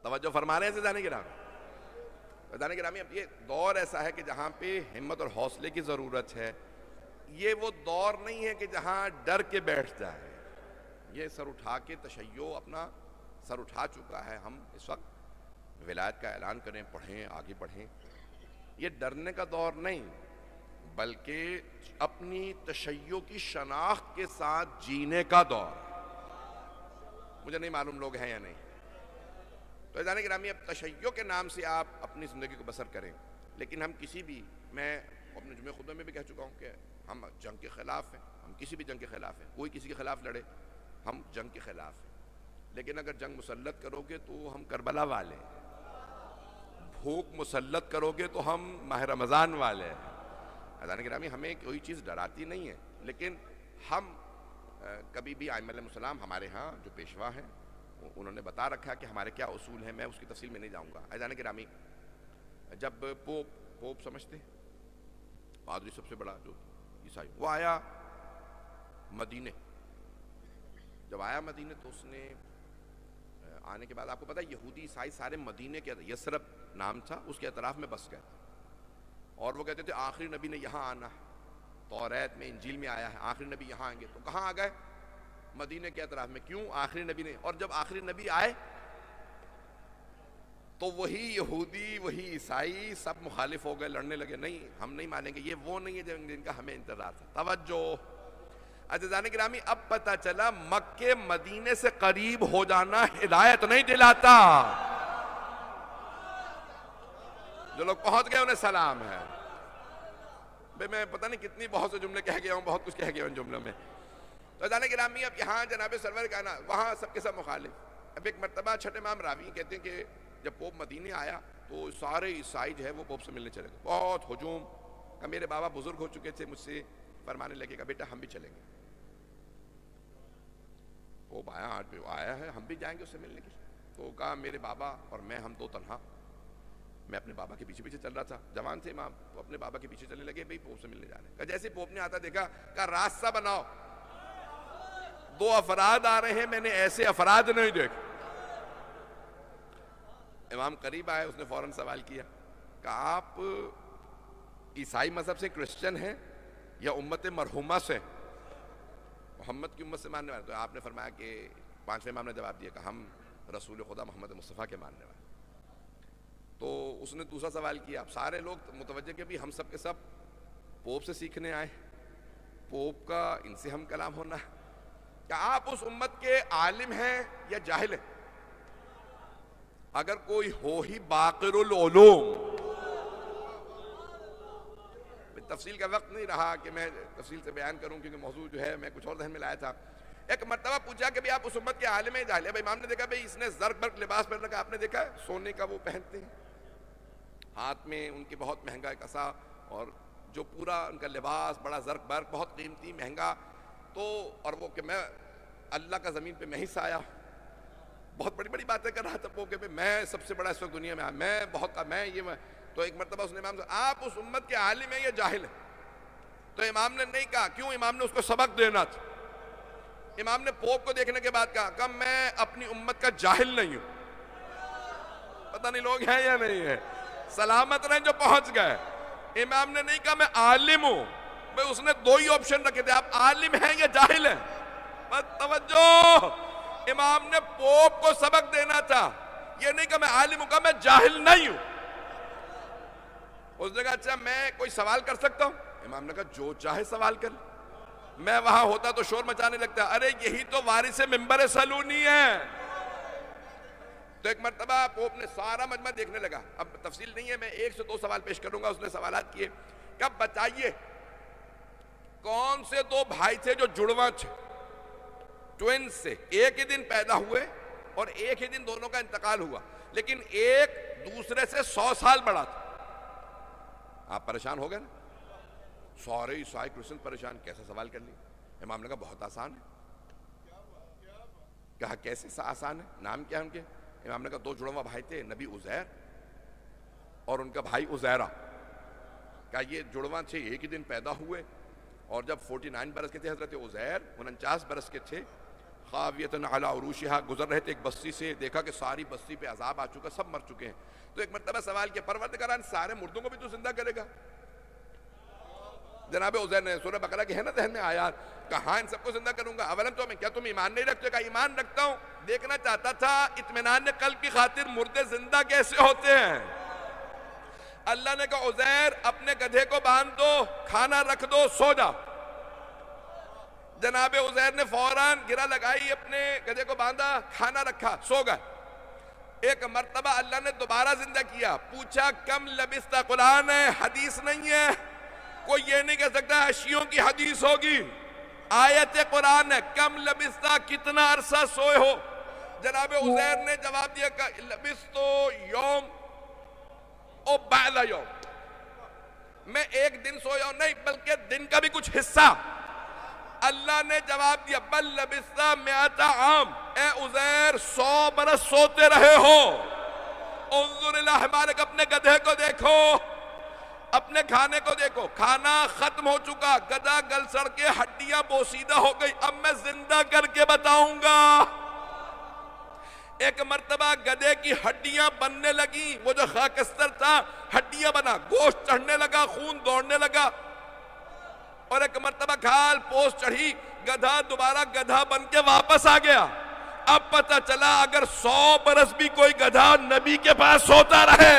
توجہ فرما رہے ہیں عزیزان گرامی؟ عزیزان گرامی، اب یہ دور ایسا ہے کہ جہاں پہ ہمت اور حوصلے کی ضرورت ہے. یہ وہ دور نہیں ہے کہ جہاں ڈر کے بیٹھ جائے. یہ سر اٹھا کے تشیع اپنا سر اٹھا چکا ہے. ہم اس وقت ولایت کا اعلان کریں، پڑھیں، آگے بڑھیں. یہ ڈرنے کا دور نہیں، بلکہ اپنی تشیع کی شناخت کے ساتھ جینے کا دور. مجھے نہیں معلوم لوگ ہیں یا نہیں. تو عزیزان گرامی، اب تشیع کے نام سے آپ اپنی زندگی کو بسر کریں، لیکن ہم کسی بھی، میں اپنے جمعہ خطبے میں بھی کہہ چکا ہوں کہ ہم جنگ کے خلاف ہیں. ہم کسی بھی جنگ کے خلاف ہیں. کوئی کسی کے خلاف لڑے، ہم جنگ کے خلاف ہیں. لیکن اگر جنگ مسلط کرو گے تو ہم کربلا والے ہیں. بھوک مسلط کرو گے تو ہم ماہ رمضان والے ہیں. عزیزان گرامی، ہمیں کوئی چیز ڈراتی نہیں ہے، لیکن ہم کبھی بھی ائمہ علیہم السلام ہمارے ہاں جو پیشوا ہیں انہوں نے بتا رکھا کہ ہمارے کیا اصول ہیں. میں اس کی تفصیل میں نہیں جاؤں گا. عزیزان گرامی، جب پوپ سمجھتے ہیں، پادری سب سے بڑا جو عیسائی، وہ آیا مدینے. جب آیا مدینے تو اس نے آنے کے بعد، آپ کو پتا ہے یہودی عیسائی سارے مدینے کے، یثرب نام تھا اس کے اطراف میں بس گئے تھے. اور وہ کہتے تھے آخری نبی نے یہاں آنا ہے، توریت میں انجیل میں آیا ہے آخری نبی یہاں آئیں گے. تو کہاں آ گئے؟ مدینے کے اطراف میں. کیوں؟ آخری نبی نے. اور جب آخری نبی آئے تو وہی یہودی، وہی عیسائی سب مخالف ہو گئے، لڑنے لگے. نہیں، ہم نہیں مانیں گے. یہ وہ نہیں ہے جن کا ہمیں انتظار تھا. توجہ عزیزان گرامی، اب پتہ چلا مکے مدینے سے قریب ہو جانا ہدایت نہیں دلاتا. جو لوگ پہنچ گئے انہیں سلام ہے. بھئی میں پتہ نہیں کتنی بہت سے جملے کہہ گیا ہوں، بہت کچھ کہہ گیا ہوں ان جملوں میں. تو عزیزان گرامی، اب یہاں جناب سرور کا نا، وہاں سب کے سب مخالف. اب ایک مرتبہ چھٹے امام راوی کہتے ہیں کہ جب پوپ مدینے آیا تو سارے عیسائی جو ہے وہ پوپ سے ملنے چلے گئے. بہت ہجوم کا. میرے بابا بزرگ ہو چکے تھے، مجھ سے فرمانے لگے گا بیٹا ہم بھی چلیں گے. پوپ آیا، آج آیا ہے، ہم بھی جائیں گے اس سے ملنے کے. تو کہا میرے بابا اور میں، ہم دو تنہا. میں اپنے بابا کے پیچھے پیچھے چل رہا تھا، جوان تھے امام، تو اپنے بابا کے پیچھے چلنے لگے. بھئی پوپ سے ملنے جانے کا. جیسے پوپ نے آتا دیکھا، کہا راستہ بناؤ، دو افراد آ رہے ہیں، میں نے ایسے افراد نہیں دیکھے. امام قریب آئے، اس نے فوراً سوال کیا کہ آپ عیسائی مذہب سے کرسچن ہیں یا امت مرحومہ سے؟ محمد کی امت سے ماننے والے. تو آپ نے فرمایا کہ پانچویں امام نے جواب دیا کہ ہم رسول خدا محمد مصطفیٰ کے ماننے والے. تو اس نے دوسرا سوال کیا. اب سارے لوگ متوجہ کہ بھی ہم سب کے سب پوپ سے سیکھنے آئے، پوپ کا ان سے ہم کلام ہونا. کہ آپ اس امت کے عالم ہیں یا جاہل ہیں؟ اگر کوئی ہو ہی باقر العلوم. تفصیل کا وقت نہیں رہا کہ میں تفصیل سے بیان کروں، کیونکہ موضوع جو ہے میں کچھ اور ذہن میں لایا تھا. ایک مرتبہ پوچھا کہ آپ اس امت کے عالم ہیں جاہل ہیں؟ امام نے دیکھا بھئی اس نے زرق برق لباس پہن رکھا. آپ نے دیکھا سونے کا وہ پہنتے ہیں، ہاتھ میں ان کے بہت مہنگا ایک عصا، اور جو پورا ان کا لباس بڑا زرق برق، بہت قیمتی مہنگا. تو اور وہ کہ میں اللہ کا زمین پہ میں ہی سایہ، بہت بڑی بڑی باتیں کر رہا تھا وہ کہ میں سب سے بڑا اس وقت دنیا میں، میں بہت، میں یہ میں. تو ایک مرتبہ اس نے امام سے، آپ اس امت کے عالم ہیں یا جاہل ہیں؟ تو امام نے نہیں کہا. کیوں؟ امام نے اس کو سبق دینا تھا. امام نے پوپ کو دیکھنے کے بعد کہا کہ میں اپنی امت کا جاہل نہیں ہوں. پتہ نہیں لوگ ہیں یا نہیں ہیں. سلامت رہیں جو پہنچ گئے. امام نے نہیں کہا میں عالم ہوں. بھئی اس نے دو ہی آپشن رکھے تھے، آپ عالم ہیں یا جاہل ہیں. بس توجہ، امام نے پوپ کو سبق دینا تھا. یہ نہیں کہ میں عالم ہوں، کہا میں جاہل نہیں ہوں. اس نے کہا اچھا میں کوئی سوال کر سکتا ہوں؟ امام نے کہا جو چاہے سوال کر. میں وہاں ہوتا تو شور مچانے لگتا، ارے یہی تو وارث منبر سلونی ہے. تو ایک مرتبہ پوپ نے سارا مجمع دیکھنے لگا. اب تفصیل نہیں ہے، میں ایک سے دو سوال پیش کروں گا. اس نے سوالات کیے. کب بتائیے کون سے دو بھائی تھے جو جڑواں تھے، ٹوینز سے، ایک ہی دن پیدا ہوئے اور ایک ہی دن دونوں کا انتقال ہوا، لیکن ایک دوسرے سے 100 سال بڑا تھا. آپ پریشان ہو گئے نا؟ سارے عیسائی کرسچن پریشان، کیسا سوال کر لیا؟ امام نے کہا بہت آسان ہے. کہا کیسے آسان ہے؟ نام کیا ہے ان کے؟ امام نے کہا دو جڑواں بھائی تھے، نبی عزیر اور ان کا بھائی عزیرہ. کہا یہ جڑواں تھے، ایک ہی دن پیدا ہوئے، اور جب 49 برس کے تھے حضرت عزیر 49 برس کے تھے. خاویۃ علی عروشہا، گزر رہے تھے ایک بستی سے، دیکھا کہ ساری بستی پہ عذاب آ چکا، سب مر چکے ہیں. تو ایک مرتبہ سوال کیا، پروردگاران سارے مردوں کو بھی تو زندہ کرے گا؟ جناب عزیر نے سورہ بقرہ کی ہے نا ذہن میں آیات، کہاں ان سب کو زندہ کروں گا؟ اولم تو میں، کیا تم ایمان نہیں رکھتے؟ کہا ایمان رکھتا ہوں، دیکھنا چاہتا تھا اطمینان قلب کی خاطر مردے زندہ کیسے ہوتے ہیں. اللہ نے کہا عزیر اپنے گدھے کو باندھ دو، کھانا رکھ دو، سو جا. جناب عزیر نے فوراً گرہ لگائی، اپنے گدھے کو باندھا، کھانا رکھا، سو گئے. ایک مرتبہ اللہ نے دوبارہ زندہ کیا، پوچھا کم لبثت، قرآن ہے حدیث نہیں ہے. کوئی یہ نہیں کہہ سکتا شیعوں کی حدیث ہوگی، آیت قرآن ہے. کم لبثت، کتنا عرصہ سوئے ہو؟ جناب عزیر نے جواب دیا کہ لبثت یوم او بعد یوم، میں ایک دن سویا ہوں، نہیں بلکہ دن کا بھی کچھ حصہ. اللہ نے جواب دیا بل لبثت مئۃ عام، اے عزیر 100 برس سوتے رہے ہو. انظر الی حمارک، اپنے گدھے کو دیکھو، اپنے کھانے کو دیکھو، کھانا ختم ہو چکا، گدھا گل سڑ کے ہڈیاں بوسیدہ ہو گئی، اب میں زندہ کر کے بتاؤں گا. ایک مرتبہ گدھے کی ہڈیاں بننے لگیں، وہ جو خاکستر تھا ہڈیاں بنا، گوشت چڑھنے لگا، خون دوڑنے لگا. اور ایک مرتبہ کھال پوست چڑھی، گدھا دوبارہ گدھا بن کے واپس آ گیا. اب پتہ چلا اگر 100 برس بھی کوئی گدھا نبی کے پاس سوتا رہے